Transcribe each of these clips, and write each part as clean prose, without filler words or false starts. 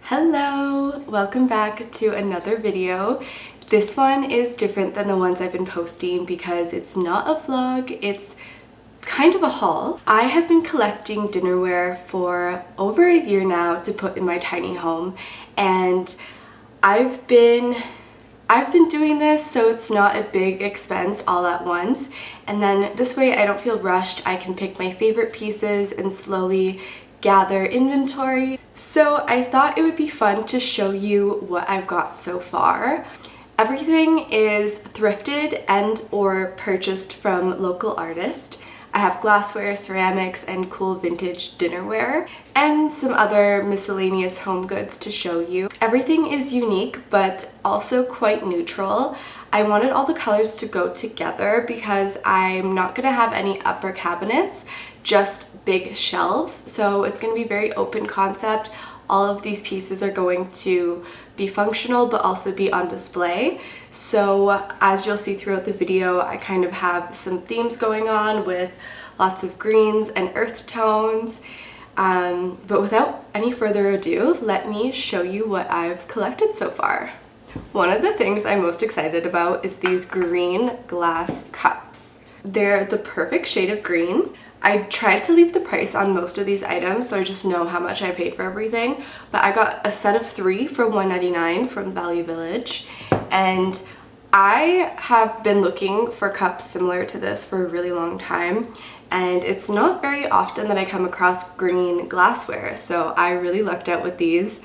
Hello! Welcome back to another video. This one is different than the ones I've been posting because it's not a vlog, it's kind of a haul. I have been collecting dinnerware for over a year now to put in my tiny home, and I've been doing this so it's not a big expense all at once, and then this way I don't feel rushed. I can pick my favorite pieces and slowly gather inventory. So I thought it would be fun to show you what I've got so far. Everything is thrifted and or purchased from local artists. I have glassware, ceramics, and cool vintage dinnerware, and some other miscellaneous home goods to show you. Everything is unique, but also quite neutral. I wanted all the colors to go together because I'm not gonna have any upper cabinets, just big shelves. So it's gonna be very open concept. All of these pieces are going to be functional but also be on display. So as you'll see throughout the video, I kind of have some themes going on with lots of greens and earth tones. But without any further ado, let me show you what I've collected so far. One of the things I'm most excited about is these green glass cups. They're the perfect shade of green. I tried to leave the price on most of these items so I just know how much I paid for everything, but I got a set of 3 for $1.99 from Value Village, and I have been looking for cups similar to this for a really long time, and it's not very often that I come across green glassware, so I really lucked out with these.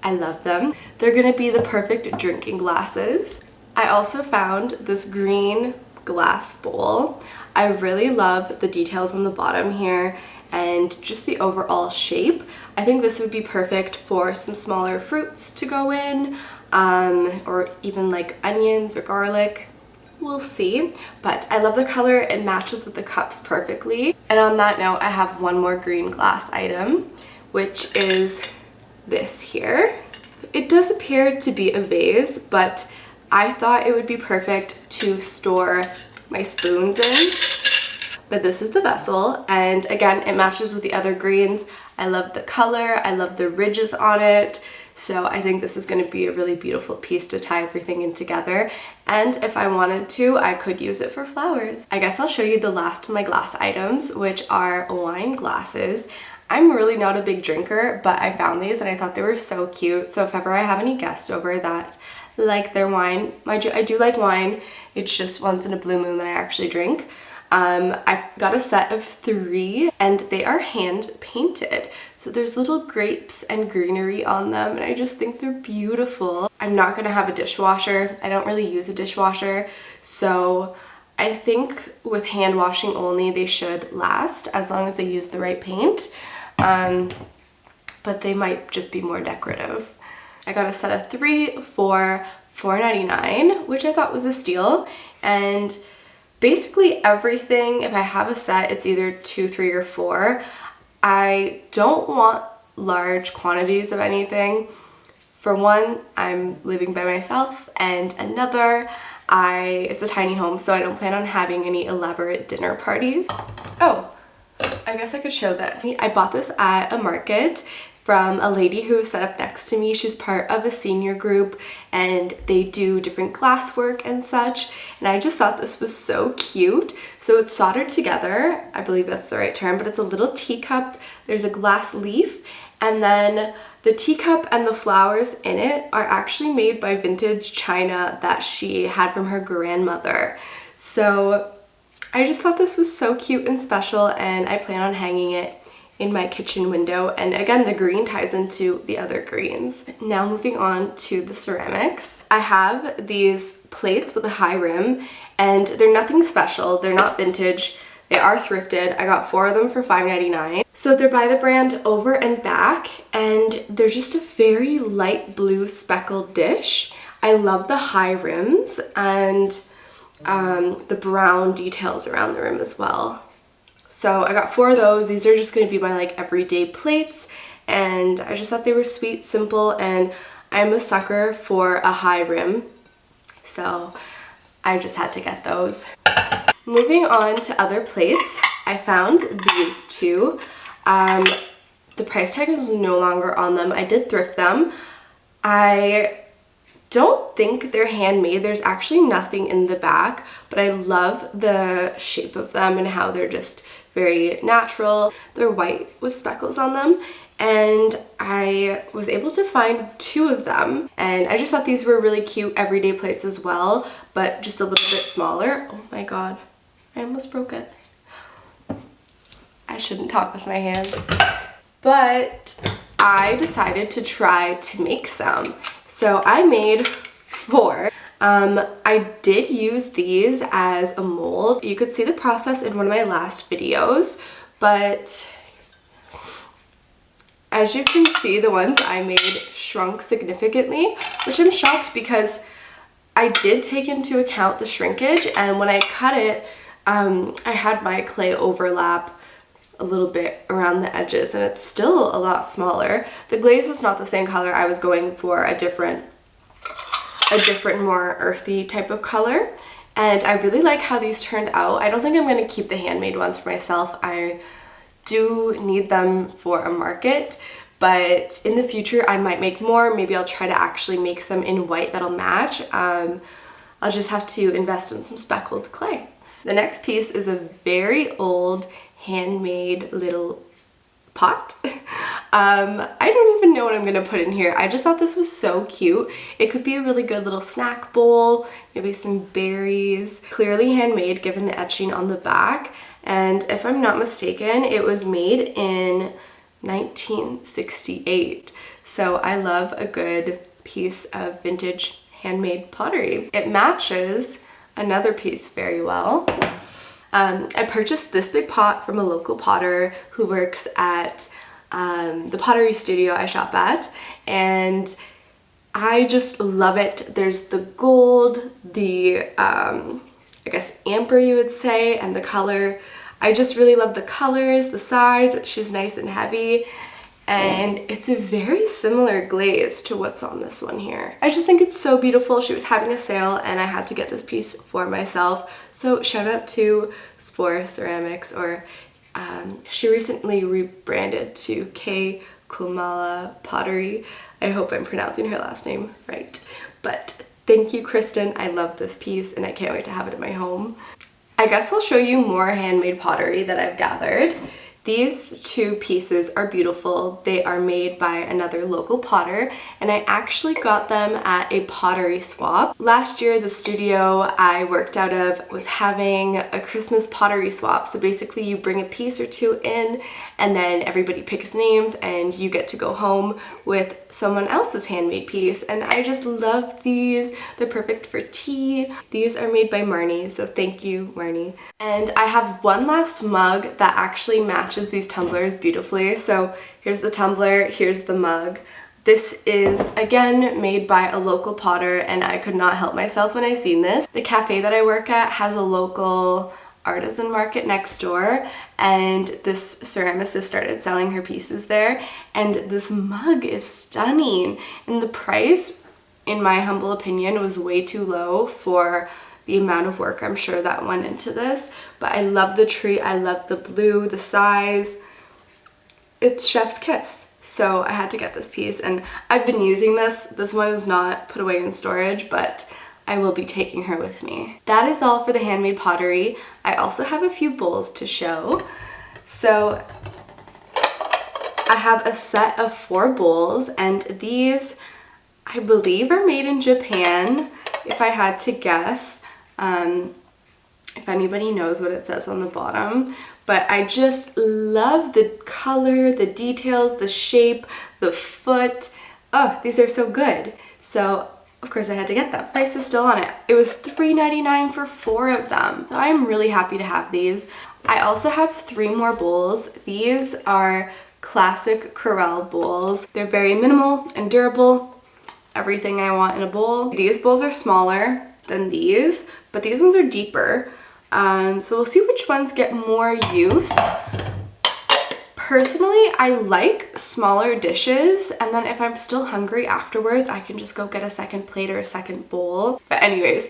I love them. They're gonna be the perfect drinking glasses. I also found this green glass bowl. I really love the details on the bottom here and just the overall shape. I think this would be perfect for some smaller fruits to go in, or even like onions or garlic. We'll see, but I love the color. It matches with the cups perfectly. And on that note, I have one more green glass item, which is this here. It does appear to be a vase, but I thought it would be perfect to store my spoons in. But this is the vessel, and again, it matches with the other greens. I love the color, I love the ridges on it, so I think this is going to be a really beautiful piece to tie everything in together. And if I wanted to, I could use it for flowers. I guess I'll show you the last of my glass items, which are wine glasses. I'm really not a big drinker, but I found these and I thought they were so cute. So if ever I have any guests over that like their wine, mind you, I do like wine, it's just once in a blue moon that I actually drink. I got a set of 3 and they are hand painted. So there's little grapes and greenery on them, and I just think they're beautiful. I'm not gonna have a dishwasher. I don't really use a dishwasher, so I think with hand washing only they should last as long as they use the right paint. But they might just be more decorative. I got a set of 3 for $4.99, which I thought was a steal. And basically everything, if I have a set, it's either 2, 3, or 4. I don't want large quantities of anything. For one, I'm living by myself, and another, it's a tiny home, so I don't plan on having any elaborate dinner parties. Oh, I guess I could show this. I bought this at a market from a lady who was set up next to me. She's part of a senior group and they do different glass work and such, and I just thought this was so cute. So it's soldered together, I believe that's the right term, but it's a little teacup. There's a glass leaf, and then the teacup and the flowers in it are actually made by vintage china that she had from her grandmother. So I just thought this was so cute and special, and I plan on hanging it in my kitchen window. And again, the green ties into the other greens. Now moving on to the ceramics. I have these plates with a high rim, and they're nothing special. They're not vintage. They are thrifted. I got 4 of them for $5.99. So they're by the brand Over and Back, and they're just a very light blue speckled dish. I love the high rims and the brown details around the rim as well. So I got 4 of those. These are just going to be my like everyday plates, and I just thought they were sweet, simple, and I'm a sucker for a high rim, so I just had to get those. Moving on to other plates, I found these 2. The price tag is no longer on them. I did thrift them. I don't think they're handmade. There's actually nothing in the back, but I love the shape of them and how they're just very natural. They're white with speckles on them, and I was able to find 2 of them, and I just thought these were really cute everyday plates as well, but just a little bit smaller. Oh my god, I almost broke it. I shouldn't talk with my hands. But I decided to try to make some. So I made 4. I did use these as a mold. You could see the process in one of my last videos, but as you can see, the ones I made shrunk significantly, which I'm shocked because I did take into account the shrinkage, and when I cut it, I had my clay overlap a little bit around the edges, and it's still a lot smaller. The glaze is not the same color. I was going for a different more earthy type of color, and I really like how these turned out. I don't think I'm going to keep the handmade ones for myself. I do need them for a market, but in the future I might make more. Maybe I'll try to actually make some in white that'll match. I'll just have to invest in some speckled clay. The next piece is a very old handmade little pot. I don't even know what I'm gonna put in here. I just thought this was so cute. It could be a really good little snack bowl, maybe some berries. Clearly handmade given the etching on the back, and if I'm not mistaken, it was made in 1968. So I love a good piece of vintage handmade pottery. It matches another piece very well. I purchased this big pot from a local potter who works at the pottery studio I shop at, and I just love it. There's the gold, the I guess amber you would say, and the color. I just really love the colors, the size. She's nice and heavy, and it's a very similar glaze to what's on this one here. I just think it's so beautiful. She was having a sale and I had to get this piece for myself. So shout out to Spore Ceramics, or she recently rebranded to K. Kumala Pottery. I hope I'm pronouncing her last name right. But thank you, Kristen. I love this piece and I can't wait to have it in my home. I guess I'll show you more handmade pottery that I've gathered. These 2 pieces are beautiful. They are made by another local potter, and I actually got them at a pottery swap. Last year, the studio I worked out of was having a Christmas pottery swap. So basically you bring a piece or 2 in, and then everybody picks names and you get to go home with someone else's handmade piece. And I just love these. They're perfect for tea. These are made by Marnie, so thank you, Marnie. And I have one last mug that actually matches these tumblers beautifully. So here's the tumbler, here's the mug. This is again made by a local potter, and I could not help myself when I seen this. The cafe that I work at has a local artisan market next door, and this ceramicist started selling her pieces there, and this mug is stunning, and the price, in my humble opinion, was way too low for the amount of work I'm sure that went into this. But I love the tree, I love the blue, the size. It's chef's kiss. So I had to get this piece, and I've been using this. This one is not put away in storage, but I will be taking her with me. That is all for the handmade pottery. I also have a few bowls to show. So I have a set of 4 bowls, and these I believe are made in Japan, if I had to guess. If anybody knows what it says on the bottom. But I just love the color, the details, the shape, the foot. Oh, these are so good. So of course I had to get them. Price is still on it. It was $3.99 for 4 of them. So I'm really happy to have these. I also have 3 more bowls. These are classic Corelle bowls. They're very minimal and durable. Everything I want in a bowl. These bowls are smaller than these, but these ones are deeper. So we'll see which ones get more use. Personally, I like smaller dishes, and then if I'm still hungry afterwards, I can just go get a second plate or a second bowl. But anyways,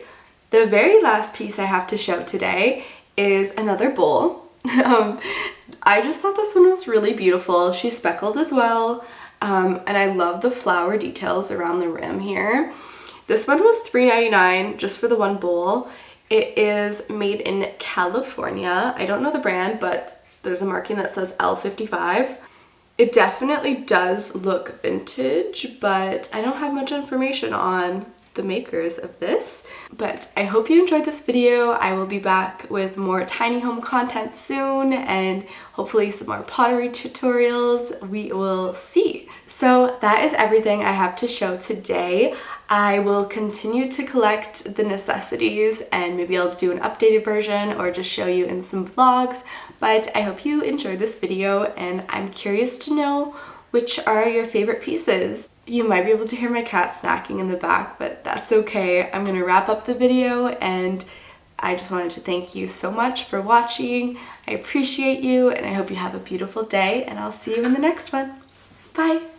the very last piece I have to show today is another bowl. I just thought this one was really beautiful. She's speckled as well, and I love the flower details around the rim here. This one was $3.99 just for the one bowl. It is made in California. I don't know the brand, but there's a marking that says L55. It definitely does look vintage, but I don't have much information on the makers of this. But I hope you enjoyed this video. I will be back with more tiny home content soon, and hopefully some more pottery tutorials. We will see. So that is everything I have to show today. I will continue to collect the necessities, and maybe I'll do an updated version or just show you in some vlogs. But I hope you enjoyed this video, and I'm curious to know which are your favorite pieces. You might be able to hear my cat snacking in the back, but that's okay. I'm gonna wrap up the video, and I just wanted to thank you so much for watching. I appreciate you, and I hope you have a beautiful day, and I'll see you in the next one. Bye.